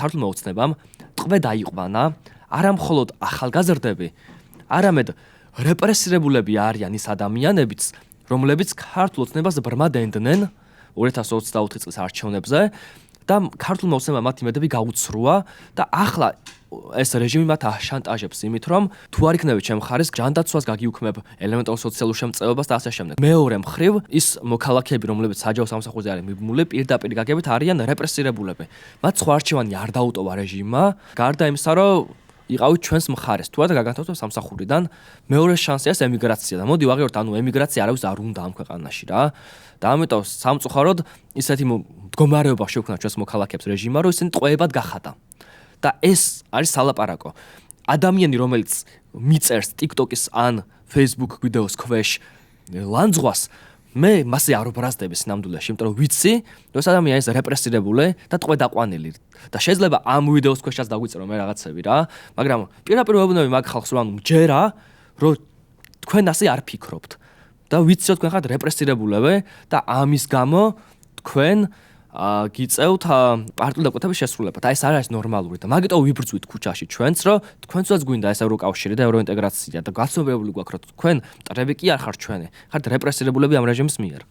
ქართულმა ოცნებამ ტყვე დაიყვანა არა მხოლოდ ახალგაზრდები, არამედ რეპრესირებულები არიან ის ადამიანებიც, რომლებიც ქართულ ოცნებას ბრმადენდნენ 2024 წლის არჩევნებზე და ქართულმა ოცნებამ მათ იმედები გაუცრუა და ახლა ეს რეჟიმი მათ აშანტაჟებს იმით, რომ თუ არ იქნები ჩემ მხარეს, ჯანდაცვას გაგიუქმებ, ელემენტარულ სოციალურ შემწეობას და ასე შემდეგ. მეორე მხრივ, ის მოქალაქეები, რომლებიც საჯარო სამსახურზე არიან მიბმული, პირდაპირ გაგებით არიან რეპრესირებულები. მათ სხვა არჩევანი არ დაუტოვა რეჟიმმა, გარდა იმისა, რომ იყავით ჩვენს მხარეს, თუ არა გაგანთავოთ სამსახურიდან, მეორე შანსია ემიგრაცია და მოდი ვაღიაროთ, ანუ ემიგრაცია არავის არ უნდა ამ ქვეყანაში რა. და ამიტომ სამწუხაროდ ისეთი მდგომარეობა შექმნა ჩვენს მოქალაქეებს რეჟიმმა, რომ ისინი ტყვეებად გახადა. და ეს არის სალაპარაკო. ადამიანი, რომელიც მიწერს TikTok-ის ან Facebook ვიდეოს ქვეშ ლანძღვას, მე მასე არ ვბრაზდები სინამდვილეში, იმიტომ რომ ვიცი, რომ ეს ადამიანი არის რეპრესირებული და ტყვე დაყვანილი. და შეიძლება ამ ვიდეოს ქვეშაც დაგვიწერო მე რაღაცები რა, მაგრამ პირდაპირ ვეუბნები მაგ ხალხს, რომ მჯერა, რომ თქვენ ასე არ ფიქრობთ. და ვიცი, რომ თქვენ ხართ რეპრესირებულები და ამის გამო თქვენ გიწევთ პარტიული დაკვეთების შესრულება. და ეს არ არის ნორმალური და მაგიტო ვიბრძვით ქუჩაში ჩვენც, რომ თქვენცაც გვინდა ეს ევროკავშირი და ევროინტეგრაცია და გაცნობიერებული გვაქვს, რომ თქვენ მტრები კი არ ხართ ჩვენი, ხართ რეპრესირებულები ამ რეჟიმის მიერ.